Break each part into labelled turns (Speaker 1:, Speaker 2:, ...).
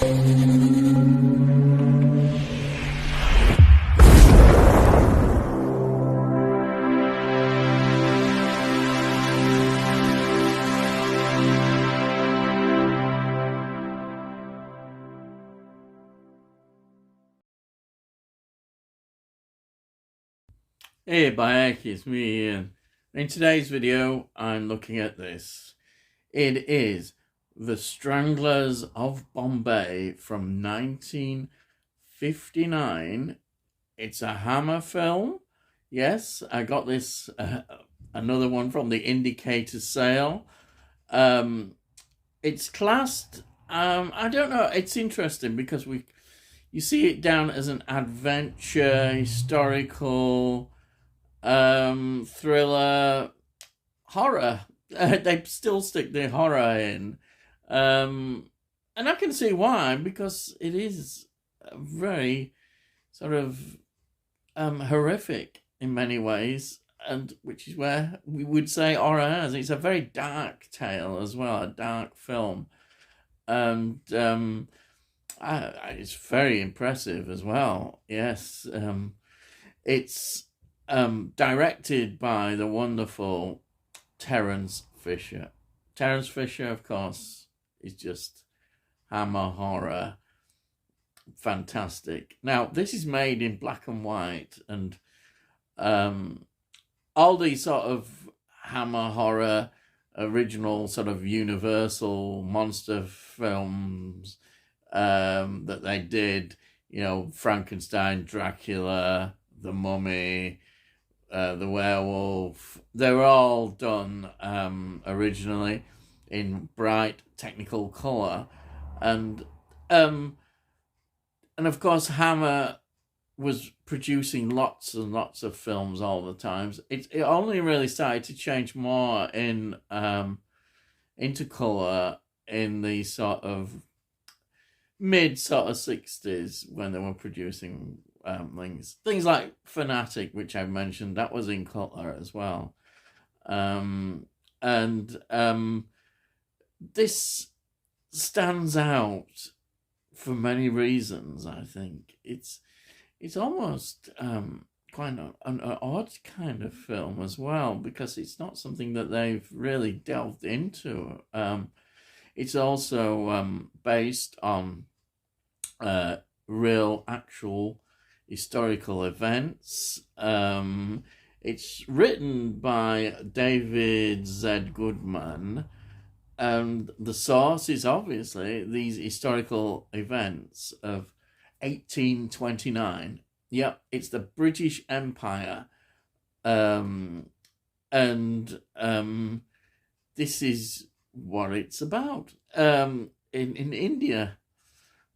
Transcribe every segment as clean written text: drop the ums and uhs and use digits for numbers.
Speaker 1: Hey Bayek, it's me Ian. In today's video, I'm looking at this. It is The Stranglers of Bombay from 1959. It's a Hammer film. Yes, I got this, another one from the Indicator sale. It's classed, I don't know, it's interesting because you see it down as an adventure, historical, thriller, horror. They still stick the horror in, and I can see why, because it is very sort of horrific in many ways, and which is where we would say horror is. It's a very dark tale as well, a dark film, and it's very impressive as well. Yes, it's directed by the wonderful Terence Fisher. Terence Fisher, of course, is just Hammer horror. Fantastic. Now, this is made in black and white, and all these sort of Hammer horror, original sort of Universal monster films that they did, Frankenstein, Dracula, The Mummy, The Werewolf, they were all done originally in bright technical colour, and of course Hammer was producing lots and lots of films all the time. It only really started to change more in into colour in the sort of mid 60s when they were producing things like Fanatic, which I've mentioned, that was in colour as well, and this stands out for many reasons. I think it's almost quite an odd kind of film as well, because it's not something that they've really delved into. It's also based on real, actual historical events. It's written by David Z. Goodman, and the source is obviously these historical events of 1829. Yep, it's the British Empire, and this is what it's about in India.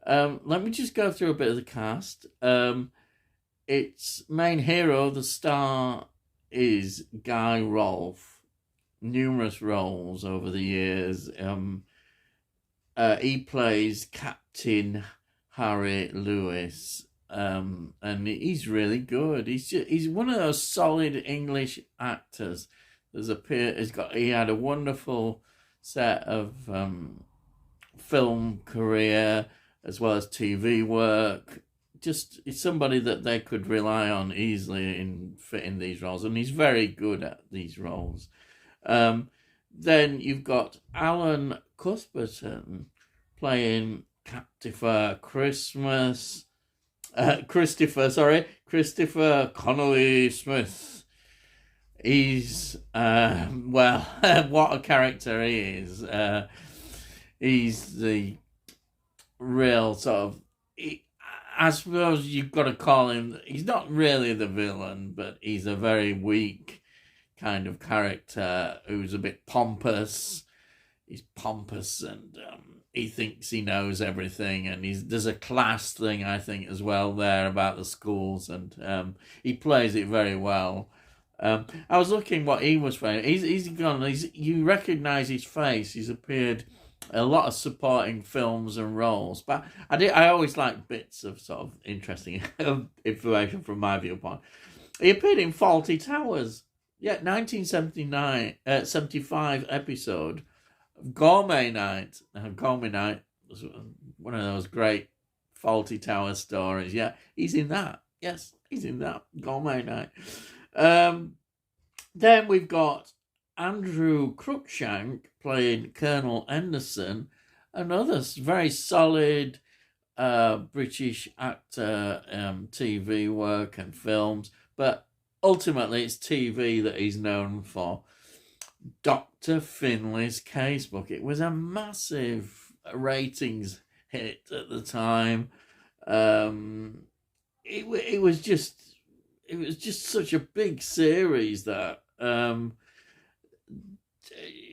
Speaker 1: Let me just go through a bit of the cast. Its main hero, the star, is Guy Rolfe. Numerous roles over the years. He plays Captain Harry Lewis, and he's really good. He's one of those solid English actors. He had a wonderful set of film career as well as TV work. Just, it's somebody that they could rely on easily in fitting these roles, and he's very good at these roles. Then you've got Alan Cuthbertson playing Christopher Connolly Smith. He's well, what a character he is. He's the real sort of, I suppose you've got to call him, he's not really the villain, but he's a very weak kind of character who's a bit pompous. He's pompous, and he thinks he knows everything, and there's a class thing, I think, as well there about the schools, and he plays it very well. I was looking what he was playing. You recognise his face. He's appeared a lot of supporting films and roles, but I always like bits of sort of interesting information from my viewpoint. He appeared in Fawlty Towers, 1975 episode, Gourmet Night. Gourmet Night was one of those great Faulty Tower stories. Yeah, he's in that. Yes, he's in that. Gourmet Night. Then we've got Andrew Crookshank playing Colonel Anderson, another very solid British actor, TV work and films, but ultimately it's TV that he's known for. Dr. Finlay's Casebook. It was a massive ratings hit at the time. It was just such a big series that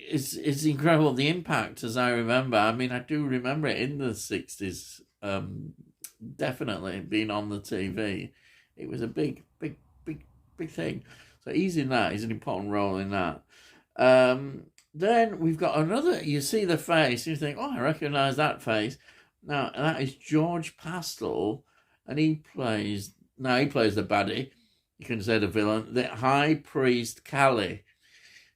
Speaker 1: it's incredible the impact, as I remember. I mean, I do remember it in the 60s, definitely being on the TV. It was a big thing. So he's in that. He's an important role in that. Then we've got another. You see the face, and you think, "Oh, I recognise that face." Now that is George Pastel, and he plays the baddie. You can say the villain, the High Priest Callie.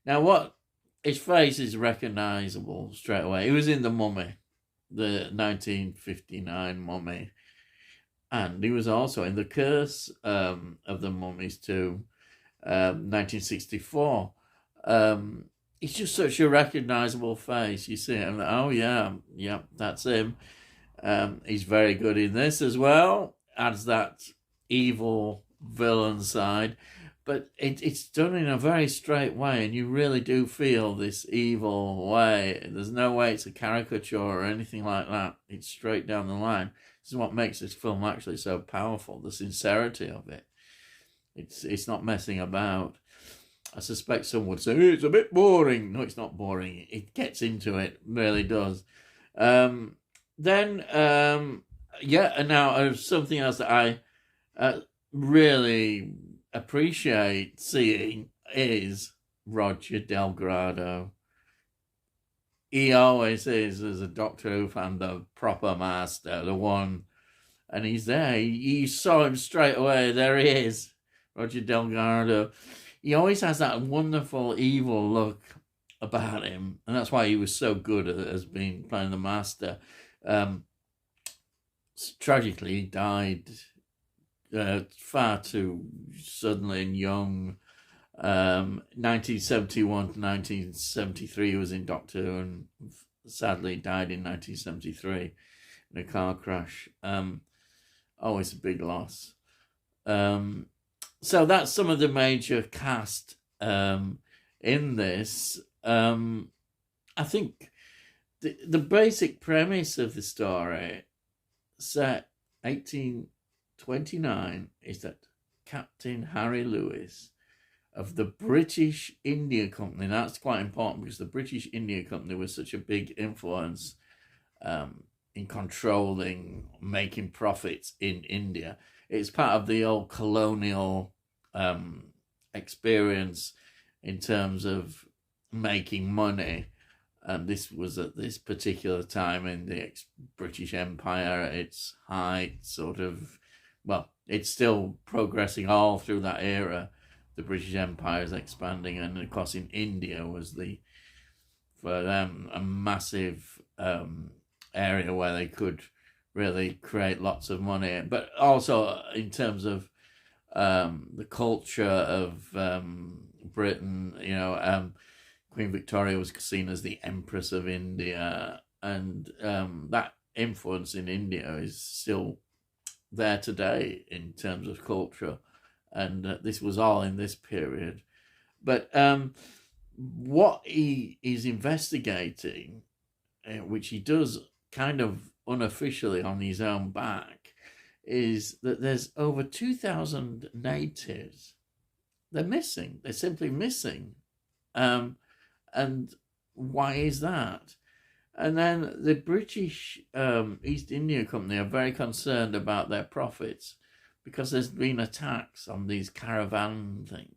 Speaker 1: Now, what his face is recognisable straight away. He was in The Mummy, the 1959 Mummy, and he was also in The Curse of the Mummies too, 1964. He's just such a recognisable face. You see him, oh yeah, that's him. He's very good in this as well. Adds that evil villain side, but it's done in a very straight way, and you really do feel this evil way. There's no way it's a caricature or anything like that. It's straight down the line. This is what makes this film actually so powerful, the sincerity of it. It's not messing about. I suspect some would say, it's a bit boring. No, it's not boring. It gets into it, really does. And now something else that I really appreciate seeing is Roger Delgado. He always is, as a Doctor Who fan, the proper master, the one. And he's there. You saw him straight away. There he is, Roger Delgado. He always has that wonderful evil look about him, and that's why he was so good as playing the master. Tragically, he died far too suddenly and young. 1971 to 1973, he was in Doctor Who, and sadly died in 1973 in a car crash. Always a big loss. So that's some of the major cast in this. I think the basic premise of the story, set 1829, is that Captain Harry Lewis of the British India Company, and that's quite important because the British India Company was such a big influence in controlling, making profits in India. It's part of the old colonial experience in terms of making money. And this was at this particular time in the British Empire at its height, it's still progressing all through that era. The British Empire is expanding, and of course in India was for them a massive area where they could really create lots of money, but also in terms of the culture of Britain. Queen Victoria was seen as the Empress of India, and that influence in India is still there today in terms of culture, and this was all in this period. But what he is investigating, which he does kind of unofficially on his own back, is that there's over 2,000 natives. They're missing. They're simply missing. And why is that? And then the British East India Company are very concerned about their profits because there's been attacks on these caravan things,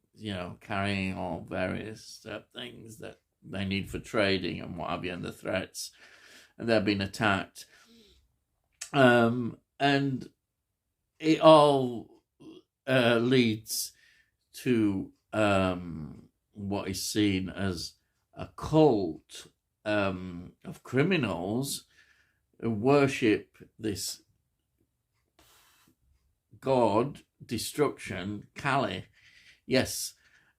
Speaker 1: carrying all various things that they need for trading and what have you, and the threats. And they've been attacked. And it all leads to what is seen as a cult of criminals who worship this god, destruction, Kali. Yes.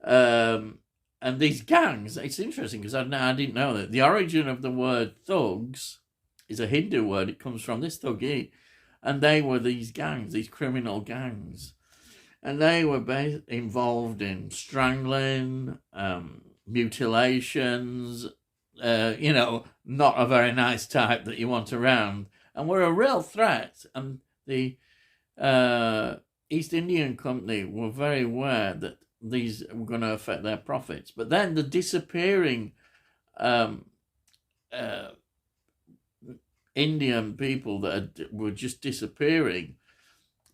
Speaker 1: And these gangs, it's interesting because I didn't know that. The origin of the word thugs is a Hindu word. It comes from this thugi. And they were these gangs, these criminal gangs. And they were involved in strangling, mutilations, not a very nice type that you want around, and were a real threat. And the East Indian Company were very aware that these were going to affect their profits. But then the disappearing Indian people that were just disappearing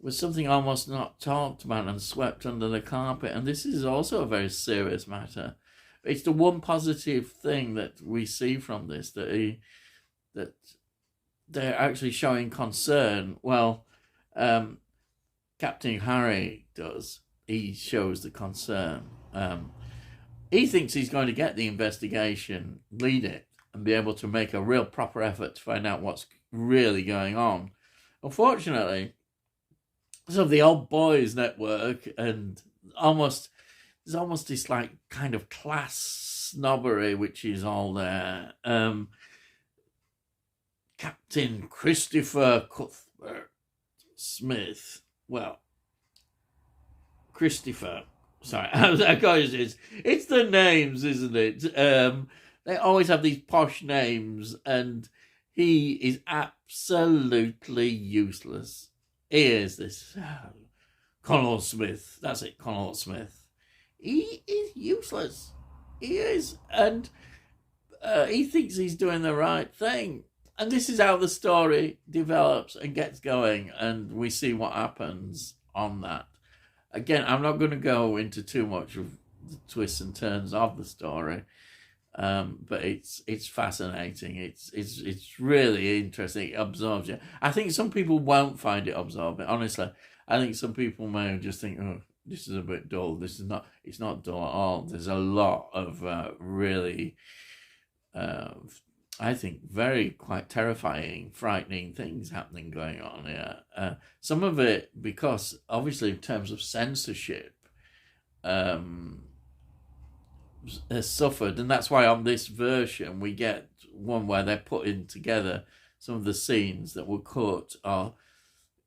Speaker 1: was something almost not talked about and swept under the carpet. And this is also a very serious matter. It's the one positive thing that we see from this, that they're actually showing concern. Well, Captain Harry does. He shows the concern. He thinks he's going to get the investigation, lead it, and be able to make a real proper effort to find out what's really going on. Unfortunately, so the old boys network, and there's almost this like kind of class snobbery which is all there. Captain Christopher Cuthbert Smith. Well, Christopher. Sorry, it's the names, isn't it? They always have these posh names, and he is absolutely useless. He is this Colonel Smith. That's it, Colonel Smith. He is useless. He is, and he thinks he's doing the right thing. And this is how the story develops and gets going, and we see what happens on that. Again, I'm not going to go into too much of the twists and turns of the story, but it's fascinating. It's really interesting. It absorbs you. I think some people won't find it absorbing. Honestly, I think some people may just think, "Oh, this is a bit dull." This is not. It's not dull at all. There's a lot of really, I think, very quite terrifying, frightening things happening going on here. Some of it because, obviously, in terms of censorship, has suffered, and that's why on this version we get one where they're putting together some of the scenes that were cut or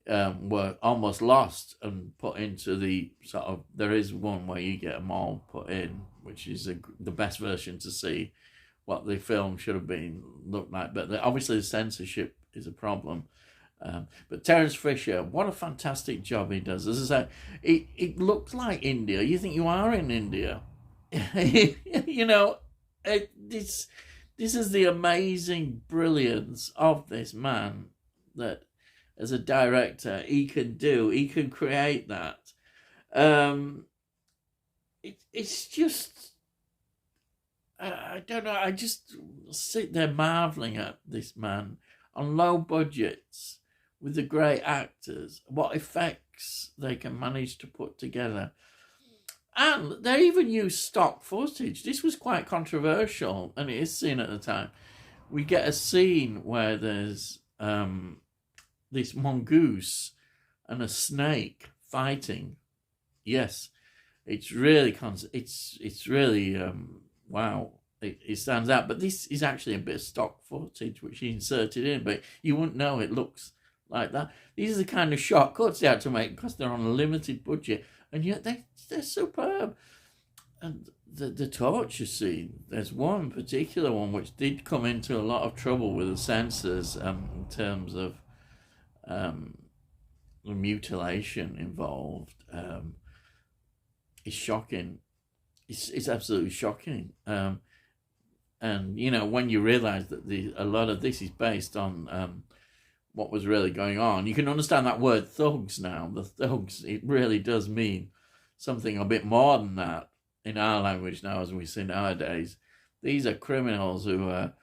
Speaker 1: were almost lost and put into the sort of. There is one where you get them all put in, which is the best version to see what the film should have been looked like, but obviously the censorship is a problem. But Terence Fisher, what a fantastic job he does. As I say, it looks like India. You think you are in India. This is the amazing brilliance of this man, that as a director he can create that. It's just, I don't know, I just sit there marvelling at this man on low budgets with the great actors, what effects they can manage to put together. And they even use stock footage. This was quite controversial, and it is seen at the time. We get a scene where there's this mongoose and a snake fighting. Yes, it's really wow, it stands out. But this is actually a bit of stock footage which he inserted in, but you wouldn't know it looks like that. These are the kind of shortcuts they had to make because they're on a limited budget, and yet they're superb. And the torture scene, there's one particular one which did come into a lot of trouble with the censors in terms of the mutilation involved. It's shocking. It's absolutely shocking. And when you realise that a lot of this is based on what was really going on, you can understand that word thugs now. The thugs, it really does mean something a bit more than that in our language now, as we see nowadays. These are criminals who are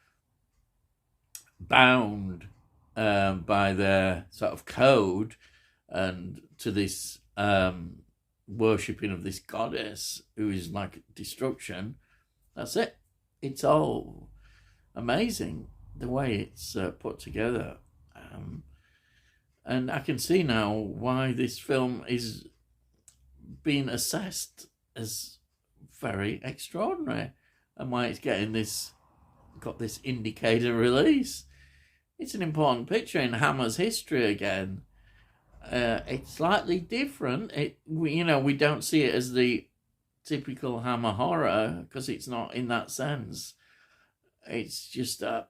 Speaker 1: bound by their sort of code and to this worshipping of this goddess who is like destruction. That's it. It's all amazing the way it's put together. And I can see now why this film is being assessed as very extraordinary, and why it's got this indicator release. It's an important picture in Hammer's history again. It's slightly different. We don't see it as the typical Hammer horror, because it's not in that sense. It's just the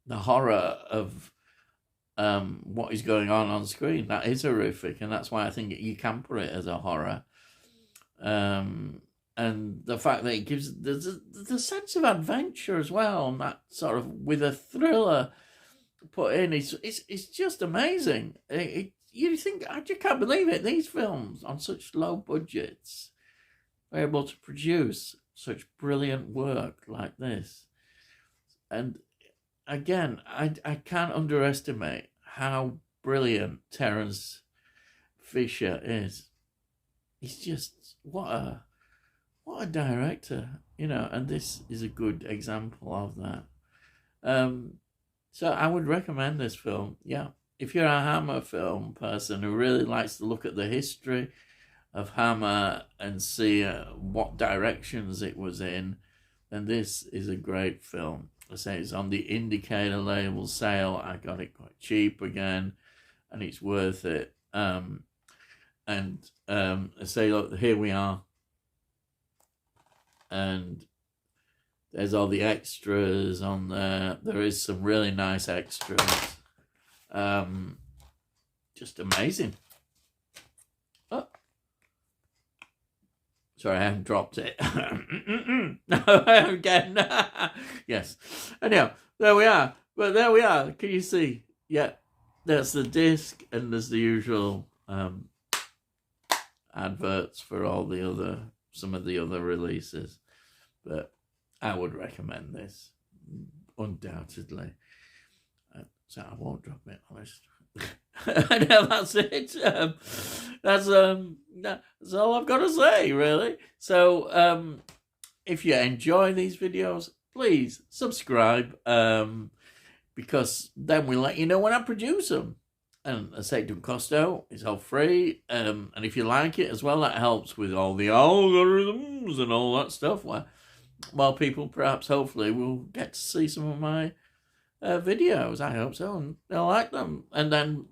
Speaker 1: horror of what is going on screen. That is horrific, and that's why I think you can put it as a horror. And the fact that it gives the sense of adventure as well, and that sort of with a thriller put in, it's just amazing. You think, I just can't believe it. These films on such low budgets are able to produce such brilliant work like this. And again, I can't underestimate how brilliant Terence Fisher is. He's just what a director, and this is a good example of that. So I would recommend this film. Yeah, if you're a Hammer film person who really likes to look at the history of Hammer and see what directions it was in, then this is a great film. I say it's on the Indicator label sale. I got it quite cheap again, and it's worth it. I say, look, here we are. And there's all the extras on there. There is some really nice extras. Just amazing. Oh. Sorry, I haven't dropped it. No, again. Yes. Anyhow, there we are. But there we are. Can you see? Yeah. There's the disc, and there's the usual adverts for some of the other releases. But I would recommend this, undoubtedly. So I won't drop it, honest. No, that's it. That's all I've got to say, really. So if you enjoy these videos, please subscribe, because then we'll let you know when I produce them. And I say it doesn't cost out. It's all free. And if you like it as well, that helps with all the algorithms and all that stuff. Well, people perhaps, hopefully, will get to see some of my videos. I hope so, and they'll like them. And then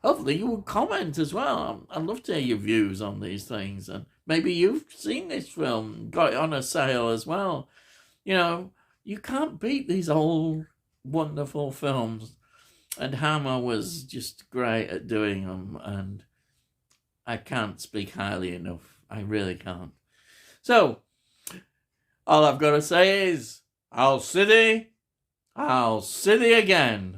Speaker 1: hopefully you will comment as well. I'd love to hear your views on these things. And maybe you've seen this film, got it on a sale as well. You can't beat these old wonderful films. And Hammer was just great at doing them, and I can't speak highly enough. I really can't. So, all I've got to say is, I'll see thee again.